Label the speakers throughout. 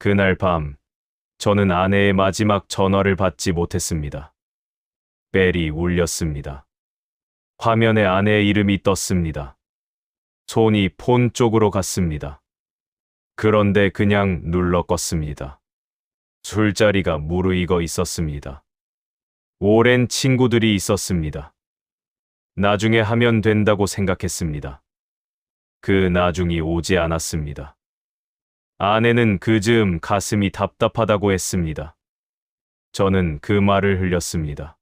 Speaker 1: 그날 밤, 저는 아내의 마지막 전화를 받지 못했습니다. 벨이 울렸습니다. 화면에 아내의 이름이 떴습니다. 손이 폰 쪽으로 갔습니다. 그런데 그냥 눌러 껐습니다. 술자리가 무르익어 있었습니다. 오랜 친구들이 있었습니다. 나중에 하면 된다고 생각했습니다. 그 나중이 오지 않았습니다. 아내는 그 즈음 가슴이 답답하다고 했습니다. 저는 그 말을 흘렸습니다.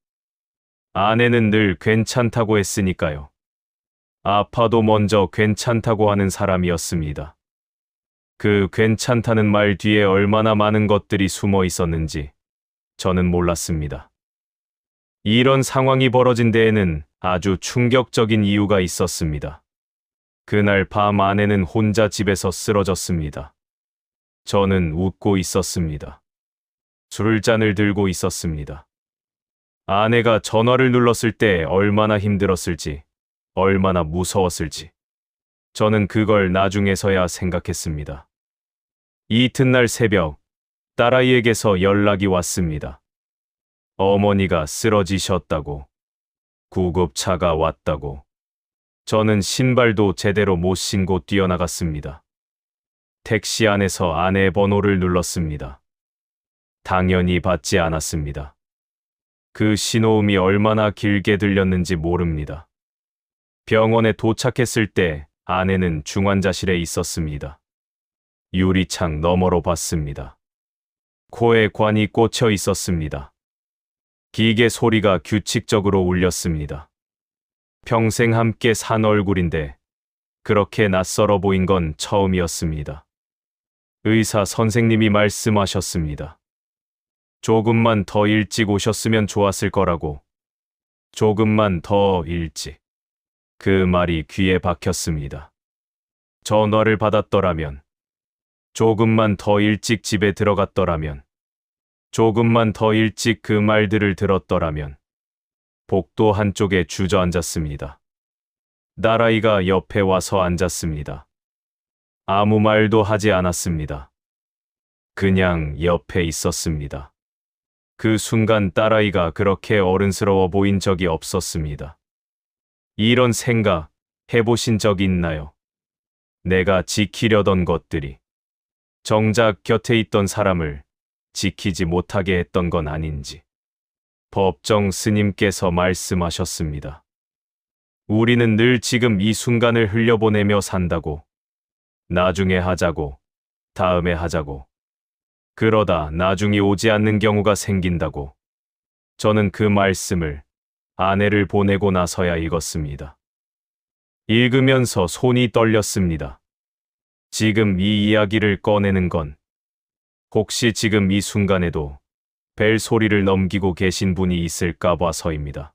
Speaker 1: 아내는 늘 괜찮다고 했으니까요. 아파도 먼저 괜찮다고 하는 사람이었습니다. 그 괜찮다는 말 뒤에 얼마나 많은 것들이 숨어 있었는지 저는 몰랐습니다. 이런 상황이 벌어진 데에는 아주 충격적인 이유가 있었습니다. 그날 밤 아내는 혼자 집에서 쓰러졌습니다. 저는 웃고 있었습니다. 술잔을 들고 있었습니다. 아내가 전화를 눌렀을 때 얼마나 힘들었을지, 얼마나 무서웠을지, 저는 그걸 나중에서야 생각했습니다. 이튿날 새벽, 딸아이에게서 연락이 왔습니다. 어머니가 쓰러지셨다고, 구급차가 왔다고. 저는 신발도 제대로 못 신고 뛰어나갔습니다. 택시 안에서 아내 번호를 눌렀습니다. 당연히 받지 않았습니다. 그 신호음이 얼마나 길게 들렸는지 모릅니다. 병원에 도착했을 때 아내는 중환자실에 있었습니다. 유리창 너머로 봤습니다. 코에 관이 꽂혀 있었습니다. 기계 소리가 규칙적으로 울렸습니다. 평생 함께 산 얼굴인데 그렇게 낯설어 보인 건 처음이었습니다. 의사 선생님이 말씀하셨습니다. 조금만 더 일찍 오셨으면 좋았을 거라고. 조금만 더 일찍. 그 말이 귀에 박혔습니다. 전화를 받았더라면, 조금만 더 일찍 집에 들어갔더라면, 조금만 더 일찍 그 말들을 들었더라면. 복도 한쪽에 주저앉았습니다. 딸아이가 옆에 와서 앉았습니다. 아무 말도 하지 않았습니다. 그냥 옆에 있었습니다. 그 순간 딸아이가 그렇게 어른스러워 보인 적이 없었습니다. 이런 생각 해보신 적 있나요? 내가 지키려던 것들이 정작 곁에 있던 사람을 지키지 못하게 했던 건 아닌지. 법정 스님께서 말씀하셨습니다. 우리는 늘 지금 이 순간을 흘려보내며 산다고. 나중에 하자고, 다음에 하자고. 그러다 나중이 오지 않는 경우가 생긴다고. 저는 그 말씀을 아내를 보내고 나서야 읽었습니다. 읽으면서 손이 떨렸습니다. 지금 이 이야기를 꺼내는 건 혹시 지금 이 순간에도 벨 소리를 넘기고 계신 분이 있을까 봐서입니다.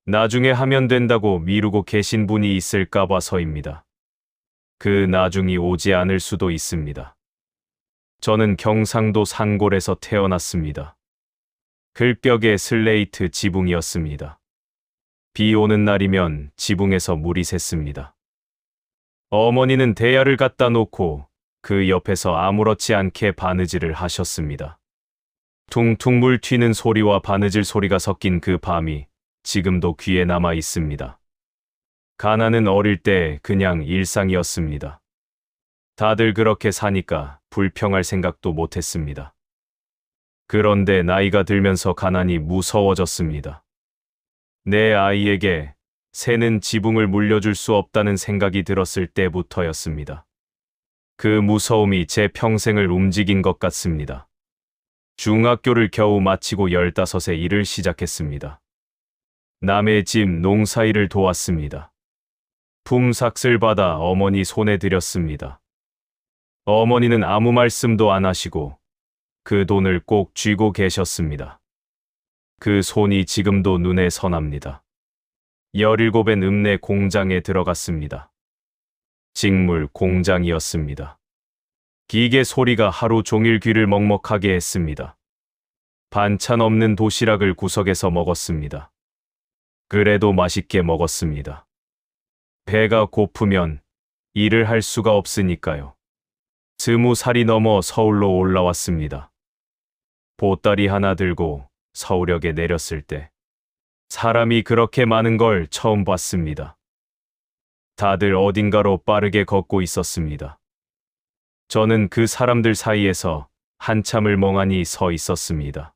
Speaker 1: 나중에 하면 된다고 미루고 계신 분이 있을까 봐서입니다. 그 나중이 오지 않을 수도 있습니다. 저는 경상도 산골에서 태어났습니다. 글벽에 슬레이트 지붕이었습니다. 비 오는 날이면 지붕에서 물이 샜습니다. 어머니는 대야를 갖다 놓고 그 옆에서 아무렇지 않게 바느질을 하셨습니다. 퉁퉁 물 튀는 소리와 바느질 소리가 섞인 그 밤이 지금도 귀에 남아 있습니다. 가난은 어릴 때 그냥 일상이었습니다. 다들 그렇게 사니까 불평할 생각도 못했습니다. 그런데 나이가 들면서 가난이 무서워졌습니다. 내 아이에게 새는 지붕을 물려줄 수 없다는 생각이 들었을 때부터였습니다. 그 무서움이 제 평생을 움직인 것 같습니다. 중학교를 겨우 마치고 15세 일을 시작했습니다. 남의 집 농사일을 도왔습니다. 품삯을 받아 어머니 손에 드렸습니다. 어머니는 아무 말씀도 안 하시고 그 돈을 꼭 쥐고 계셨습니다. 그 손이 지금도 눈에 선합니다. 17엔 읍내 공장에 들어갔습니다. 직물 공장이었습니다. 기계 소리가 하루 종일 귀를 먹먹하게 했습니다. 반찬 없는 도시락을 구석에서 먹었습니다. 그래도 맛있게 먹었습니다. 배가 고프면 일을 할 수가 없으니까요. 20살이 넘어 서울로 올라왔습니다. 보따리 하나 들고 서울역에 내렸을 때 사람이 그렇게 많은 걸 처음 봤습니다. 다들 어딘가로 빠르게 걷고 있었습니다. 저는 그 사람들 사이에서 한참을 멍하니 서 있었습니다.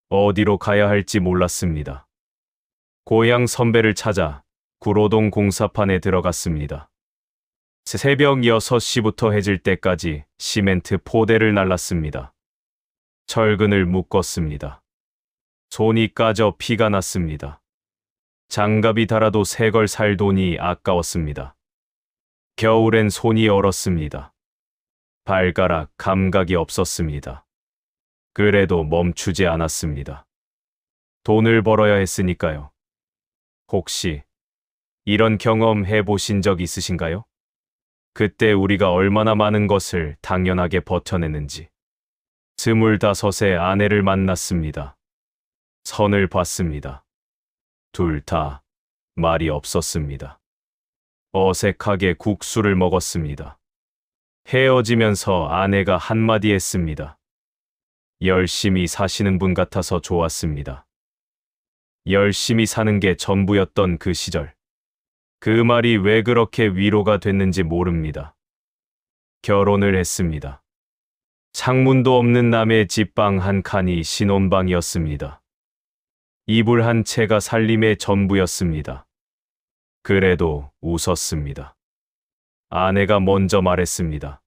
Speaker 1: 어디로 가야 할지 몰랐습니다. 고향 선배를 찾아 구로동 공사판에 들어갔습니다. 새벽 6시부터 해질 때까지 시멘트 포대를 날랐습니다. 철근을 묶었습니다. 손이 까져 피가 났습니다. 장갑이 달아도 새 걸 살 돈이 아까웠습니다. 겨울엔 손이 얼었습니다. 발가락 감각이 없었습니다. 그래도 멈추지 않았습니다. 돈을 벌어야 했으니까요. 혹시 이런 경험 해보신 적 있으신가요? 그때 우리가 얼마나 많은 것을 당연하게 버텨냈는지. 25의 아내를 만났습니다. 선을 봤습니다. 둘 다 말이 없었습니다. 어색하게 국수를 먹었습니다. 헤어지면서 아내가 한마디 했습니다. 열심히 사시는 분 같아서 좋았습니다. 열심히 사는 게 전부였던 그 시절. 그 말이 왜 그렇게 위로가 됐는지 모릅니다. 결혼을 했습니다. 창문도 없는 남의 집방 한 칸이 신혼방이었습니다. 이불 한 채가 살림의 전부였습니다. 그래도 웃었습니다. 아내가 먼저 말했습니다.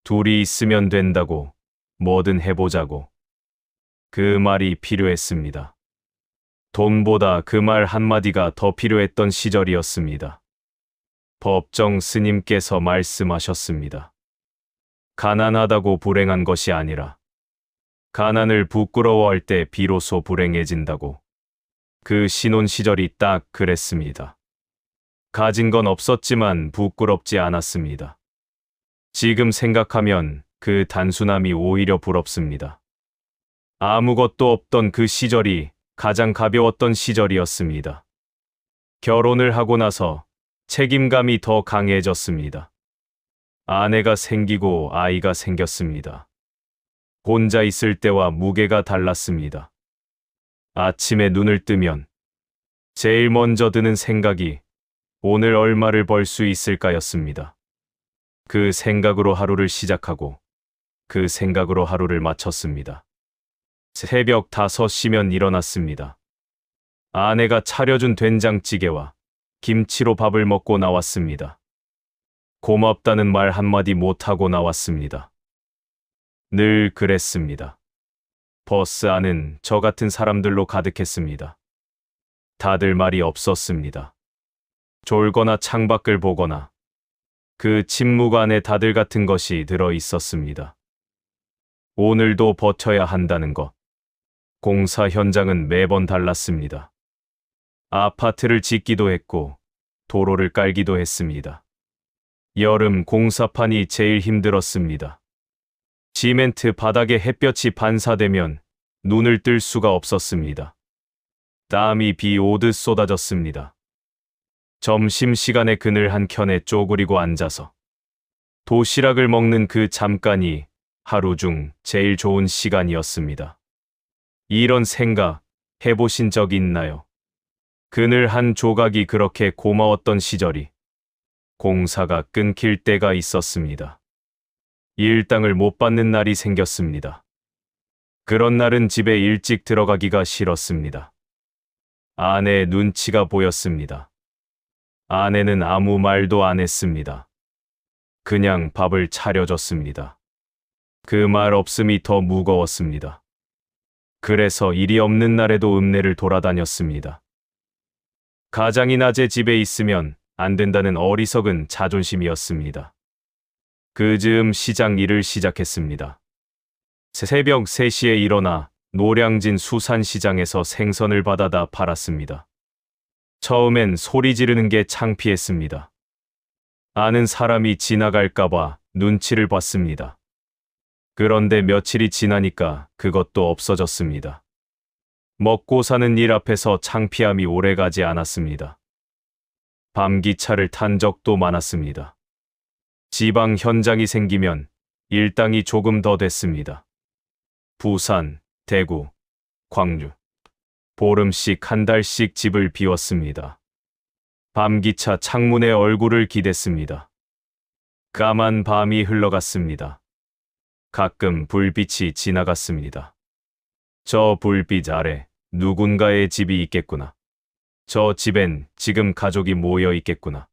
Speaker 1: 둘이 있으면 된다고, 뭐든 해보자고. 그 말이 필요했습니다. 돈보다 그 말 한마디가 더 필요했던 시절이었습니다. 법정 스님께서 말씀하셨습니다. 가난하다고 불행한 것이 아니라 가난을 부끄러워할 때 비로소 불행해진다고. 그 신혼 시절이 딱 그랬습니다. 가진 건 없었지만 부끄럽지 않았습니다. 지금 생각하면 그 단순함이 오히려 부럽습니다. 아무것도 없던 그 시절이 가장 가벼웠던 시절이었습니다. 결혼을 하고 나서 책임감이 더 강해졌습니다. 아내가 생기고 아이가 생겼습니다. 혼자 있을 때와 무게가 달랐습니다. 아침에 눈을 뜨면 제일 먼저 드는 생각이 오늘 얼마를 벌 수 있을까였습니다. 그 생각으로 하루를 시작하고 그 생각으로 하루를 마쳤습니다. 새벽 5시면 일어났습니다. 아내가 차려준 된장찌개와 김치로 밥을 먹고 나왔습니다. 고맙다는 말 한마디 못하고 나왔습니다. 늘 그랬습니다. 버스 안은 저 같은 사람들로 가득했습니다. 다들 말이 없었습니다. 졸거나 창밖을 보거나 그 침묵 안에 다들 같은 것이 들어 있었습니다. 오늘도 버텨야 한다는 것. 공사 현장은 매번 달랐습니다. 아파트를 짓기도 했고 도로를 깔기도 했습니다. 여름 공사판이 제일 힘들었습니다. 시멘트 바닥에 햇볕이 반사되면 눈을 뜰 수가 없었습니다. 땀이 비 오듯 쏟아졌습니다. 점심시간에 그늘 한 켠에 쪼그리고 앉아서 도시락을 먹는 그 잠깐이 하루 중 제일 좋은 시간이었습니다. 이런 생각 해보신 적 있나요? 그늘 한 조각이 그렇게 고마웠던 시절이 공사가 끊길 때가 있었습니다. 일당을 못 받는 날이 생겼습니다. 그런 날은 집에 일찍 들어가기가 싫었습니다. 아내의 눈치가 보였습니다. 아내는 아무 말도 안 했습니다. 그냥 밥을 차려줬습니다. 그 말 없음이 더 무거웠습니다. 그래서 일이 없는 날에도 읍내를 돌아다녔습니다. 가장이 낮에 집에 있으면 안 된다는 어리석은 자존심이었습니다. 그 즈음 시장 일을 시작했습니다. 새벽 3시에 일어나 노량진 수산시장에서 생선을 받아다 팔았습니다. 처음엔 소리 지르는 게 창피했습니다. 아는 사람이 지나갈까봐 눈치를 봤습니다. 그런데 며칠이 지나니까 그것도 없어졌습니다. 먹고 사는 일 앞에서 창피함이 오래가지 않았습니다. 밤기차를 탄 적도 많았습니다. 지방 현장이 생기면 일당이 조금 더 됐습니다. 부산, 대구, 광주. 보름씩 한 달씩 집을 비웠습니다. 밤기차 창문에 얼굴을 기댔습니다. 까만 밤이 흘러갔습니다. 가끔 불빛이 지나갔습니다. 저 불빛 아래 누군가의 집이 있겠구나. 저 집엔 지금 가족이 모여 있겠구나.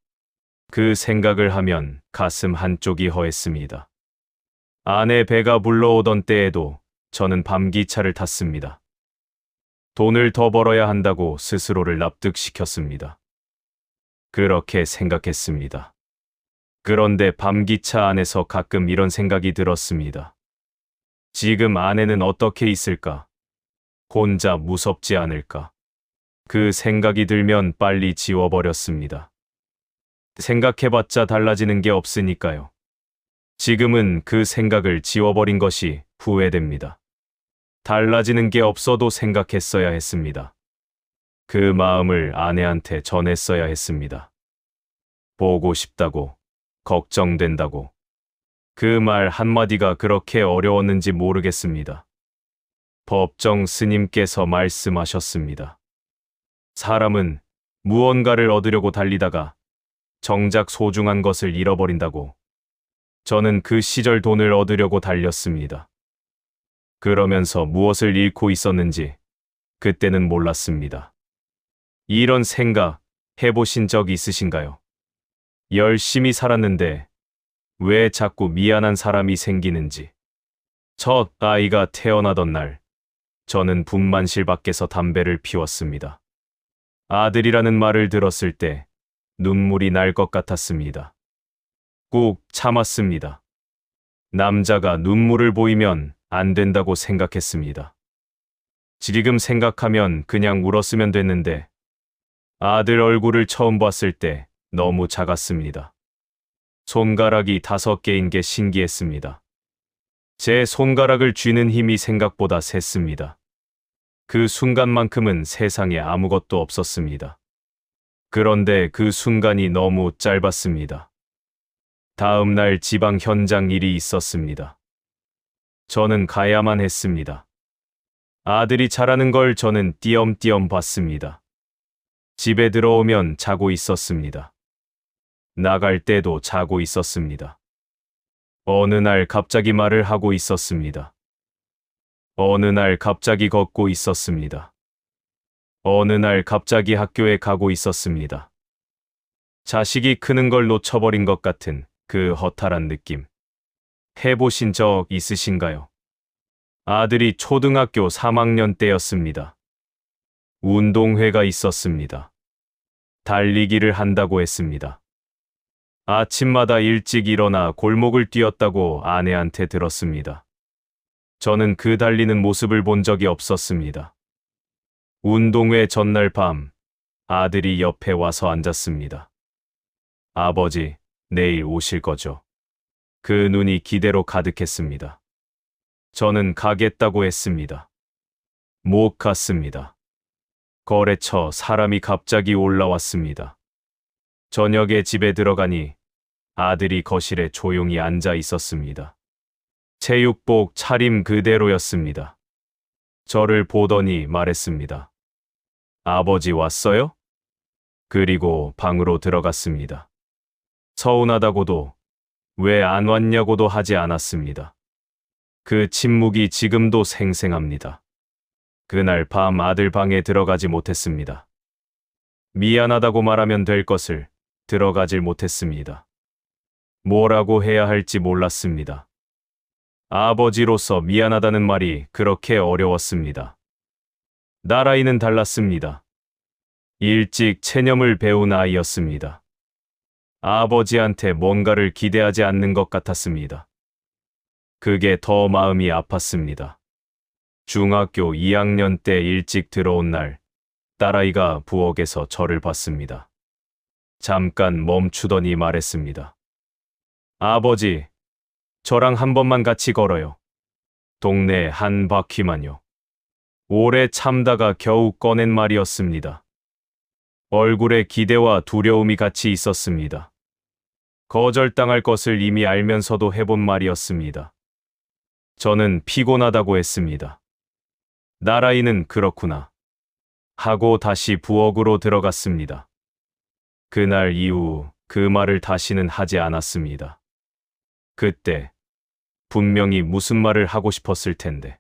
Speaker 1: 그 생각을 하면 가슴 한쪽이 허했습니다. 아내 배가 불러오던 때에도 저는 밤기차를 탔습니다. 돈을 더 벌어야 한다고 스스로를 납득시켰습니다. 그렇게 생각했습니다. 그런데 밤기차 안에서 가끔 이런 생각이 들었습니다. 지금 아내는 어떻게 있을까? 혼자 무섭지 않을까? 그 생각이 들면 빨리 지워버렸습니다. 생각해봤자 달라지는 게 없으니까요. 지금은 그 생각을 지워버린 것이 후회됩니다. 달라지는 게 없어도 생각했어야 했습니다. 그 마음을 아내한테 전했어야 했습니다. 보고 싶다고, 걱정된다고. 그 말 한마디가 그렇게 어려웠는지 모르겠습니다. 법정 스님께서 말씀하셨습니다. 사람은 무언가를 얻으려고 달리다가 정작 소중한 것을 잃어버린다고. 저는 그 시절 돈을 얻으려고 달렸습니다. 그러면서 무엇을 잃고 있었는지 그때는 몰랐습니다. 이런 생각 해보신 적 있으신가요? 열심히 살았는데 왜 자꾸 미안한 사람이 생기는지. 첫 아이가 태어나던 날, 저는 분만실 밖에서 담배를 피웠습니다. 아들이라는 말을 들었을 때 눈물이 날 것 같았습니다. 꾹 참았습니다. 남자가 눈물을 보이면 안 된다고 생각했습니다. 지금 생각하면 그냥 울었으면 됐는데 아들 얼굴을 처음 봤을 때 너무 작았습니다. 손가락이 5개인 게 신기했습니다. 제 손가락을 쥐는 힘이 생각보다 셌습니다. 그 순간만큼은 세상에 아무것도 없었습니다. 그런데 그 순간이 너무 짧았습니다. 다음 날 지방 현장 일이 있었습니다. 저는 가야만 했습니다. 아들이 자라는 걸 저는 띄엄띄엄 봤습니다. 집에 들어오면 자고 있었습니다. 나갈 때도 자고 있었습니다. 어느 날 갑자기 말을 하고 있었습니다. 어느 날 갑자기 걷고 있었습니다. 어느 날 갑자기 학교에 가고 있었습니다. 자식이 크는 걸 놓쳐버린 것 같은 그 허탈한 느낌. 해보신 적 있으신가요? 아들이 초등학교 3학년 때였습니다. 운동회가 있었습니다. 달리기를 한다고 했습니다. 아침마다 일찍 일어나 골목을 뛰었다고 아내한테 들었습니다. 저는 그 달리는 모습을 본 적이 없었습니다. 운동회 전날 밤, 아들이 옆에 와서 앉았습니다. 아버지, 내일 오실 거죠? 그 눈이 기대로 가득했습니다. 저는 가겠다고 했습니다. 못 갔습니다. 거래처 사람이 갑자기 올라왔습니다. 저녁에 집에 들어가니 아들이 거실에 조용히 앉아 있었습니다. 체육복 차림 그대로였습니다. 저를 보더니 말했습니다. 아버지 왔어요? 그리고 방으로 들어갔습니다. 서운하다고도 왜 안 왔냐고도 하지 않았습니다. 그 침묵이 지금도 생생합니다. 그날 밤 아들 방에 들어가지 못했습니다. 미안하다고 말하면 될 것을 들어가질 못했습니다. 뭐라고 해야 할지 몰랐습니다. 아버지로서 미안하다는 말이 그렇게 어려웠습니다. 나라이는 달랐습니다. 일찍 체념을 배운 아이였습니다. 아버지한테 뭔가를 기대하지 않는 것 같았습니다. 그게 더 마음이 아팠습니다. 중학교 2학년 때 일찍 들어온 날, 딸아이가 부엌에서 저를 봤습니다. 잠깐 멈추더니 말했습니다. 아버지, 저랑 한 번만 같이 걸어요. 동네 한 바퀴만요. 오래 참다가 겨우 꺼낸 말이었습니다. 얼굴에 기대와 두려움이 같이 있었습니다. 거절당할 것을 이미 알면서도 해본 말이었습니다. 저는 피곤하다고 했습니다. 나라이는 그렇구나 하고 다시 부엌으로 들어갔습니다. 그날 이후 그 말을 다시는 하지 않았습니다. 그때 분명히 무슨 말을 하고 싶었을 텐데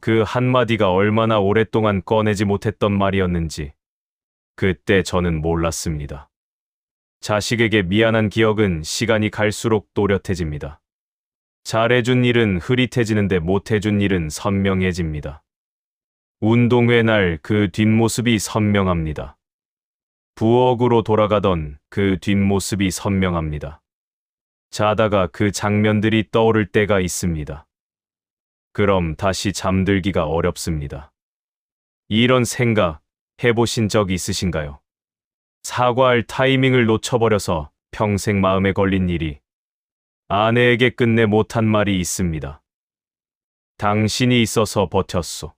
Speaker 1: 그 한마디가 얼마나 오랫동안 꺼내지 못했던 말이었는지 그때 저는 몰랐습니다. 자식에게 미안한 기억은 시간이 갈수록 또렷해집니다. 잘해준 일은 흐릿해지는데 못해준 일은 선명해집니다. 운동회 날 그 뒷모습이 선명합니다. 부엌으로 돌아가던 그 뒷모습이 선명합니다. 자다가 그 장면들이 떠오를 때가 있습니다. 그럼 다시 잠들기가 어렵습니다. 이런 생각 해보신 적 있으신가요? 사과할 타이밍을 놓쳐버려서 평생 마음에 걸린 일이 아내에게 끝내 못한 말이 있습니다. 당신이 있어서 버텼소.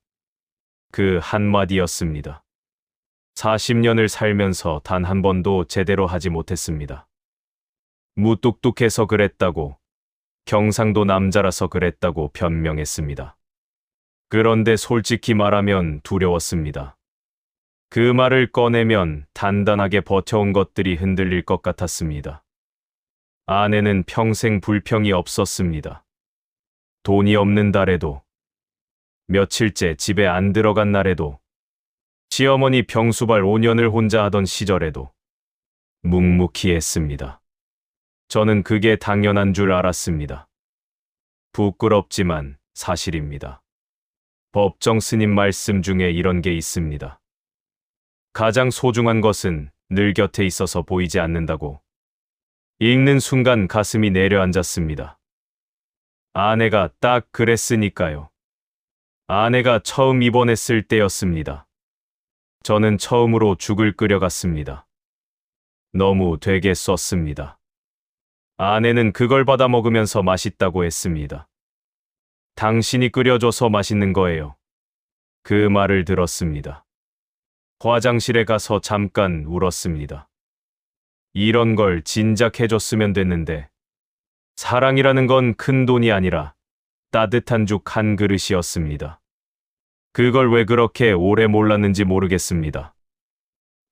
Speaker 1: 그 한마디였습니다. 40년을 살면서 단 한 번도 제대로 하지 못했습니다. 무뚝뚝해서 그랬다고, 경상도 남자라서 그랬다고 변명했습니다. 그런데 솔직히 말하면 두려웠습니다. 그 말을 꺼내면 단단하게 버텨온 것들이 흔들릴 것 같았습니다. 아내는 평생 불평이 없었습니다. 돈이 없는 달에도, 며칠째 집에 안 들어간 날에도, 시어머니 병수발 5년을 혼자 하던 시절에도 묵묵히 했습니다. 저는 그게 당연한 줄 알았습니다. 부끄럽지만 사실입니다. 법정 스님 말씀 중에 이런 게 있습니다. 가장 소중한 것은 늘 곁에 있어서 보이지 않는다고. 읽는 순간 가슴이 내려앉았습니다. 아내가 딱 그랬으니까요. 아내가 처음 입원했을 때였습니다. 저는 처음으로 죽을 끓여갔습니다. 너무 되게 썼습니다. 아내는 그걸 받아 먹으면서 맛있다고 했습니다. 당신이 끓여줘서 맛있는 거예요. 그 말을 들었습니다. 화장실에 가서 잠깐 울었습니다. 이런 걸 진작 해줬으면 됐는데 사랑이라는 건 큰 돈이 아니라 따뜻한 죽 한 그릇이었습니다. 그걸 왜 그렇게 오래 몰랐는지 모르겠습니다.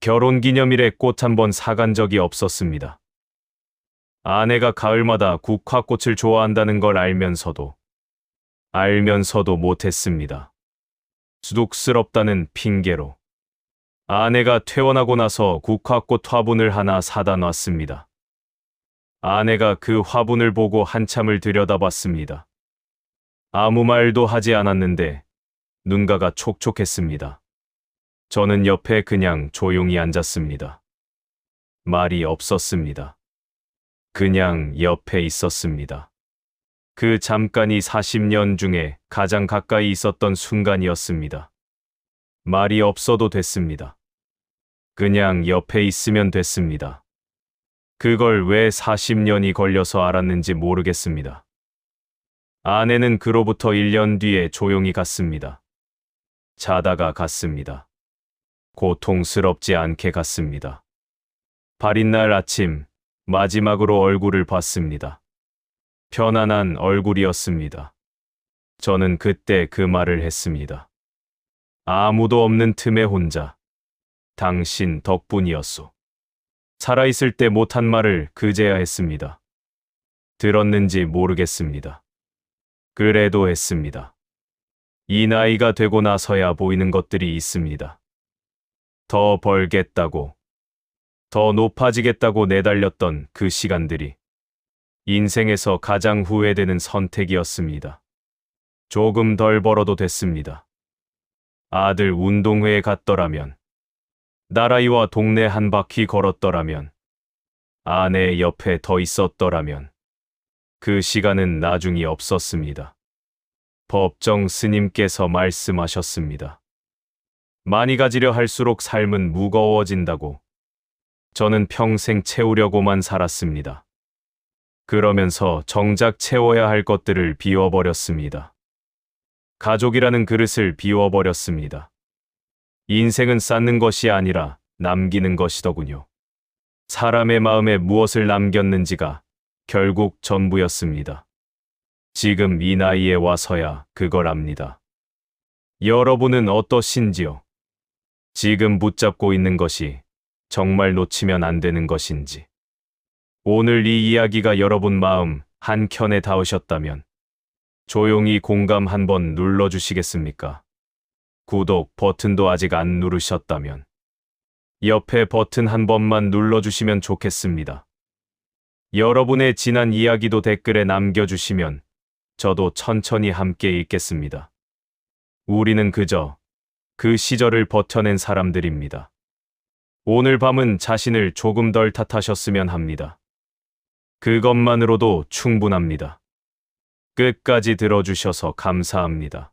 Speaker 1: 결혼기념일에 꽃 한 번 사간 적이 없었습니다. 아내가 가을마다 국화꽃을 좋아한다는 걸 알면서도 못했습니다. 쑥스럽다는 핑계로 아내가 퇴원하고 나서 국화꽃 화분을 하나 사다 놨습니다. 아내가 그 화분을 보고 한참을 들여다봤습니다. 아무 말도 하지 않았는데 눈가가 촉촉했습니다. 저는 옆에 그냥 조용히 앉았습니다. 말이 없었습니다. 그냥 옆에 있었습니다. 그 잠깐이 40년 중에 가장 가까이 있었던 순간이었습니다. 말이 없어도 됐습니다. 그냥 옆에 있으면 됐습니다. 그걸 왜 40년이 걸려서 알았는지 모르겠습니다. 아내는 그로부터 1년 뒤에 조용히 갔습니다. 자다가 갔습니다. 고통스럽지 않게 갔습니다. 발인 날 아침 마지막으로 얼굴을 봤습니다. 편안한 얼굴이었습니다. 저는 그때 그 말을 했습니다. 아무도 없는 틈에 혼자. 당신 덕분이었소. 살아있을 때 못한 말을 그제야 했습니다. 들었는지 모르겠습니다. 그래도 했습니다. 이 나이가 되고 나서야 보이는 것들이 있습니다. 더 벌겠다고, 더 높아지겠다고 내달렸던 그 시간들이 인생에서 가장 후회되는 선택이었습니다. 조금 덜 벌어도 됐습니다. 아들 운동회에 갔더라면, 나라이와 동네 한 바퀴 걸었더라면, 아내 옆에 더 있었더라면, 그 시간은 나중이 없었습니다. 법정 스님께서 말씀하셨습니다. 많이 가지려 할수록 삶은 무거워진다고. 저는 평생 채우려고만 살았습니다. 그러면서 정작 채워야 할 것들을 비워버렸습니다. 가족이라는 그릇을 비워버렸습니다. 인생은 쌓는 것이 아니라 남기는 것이더군요. 사람의 마음에 무엇을 남겼는지가 결국 전부였습니다. 지금 이 나이에 와서야 그걸 압니다. 여러분은 어떠신지요? 지금 붙잡고 있는 것이 정말 놓치면 안 되는 것인지. 오늘 이 이야기가 여러분 마음 한켠에 닿으셨다면 조용히 공감 한번 눌러주시겠습니까? 구독 버튼도 아직 안 누르셨다면 옆에 버튼 한 번만 눌러주시면 좋겠습니다. 여러분의 지난 이야기도 댓글에 남겨주시면 저도 천천히 함께 읽겠습니다. 우리는 그저 그 시절을 버텨낸 사람들입니다. 오늘 밤은 자신을 조금 덜 탓하셨으면 합니다. 그것만으로도 충분합니다. 끝까지 들어주셔서 감사합니다.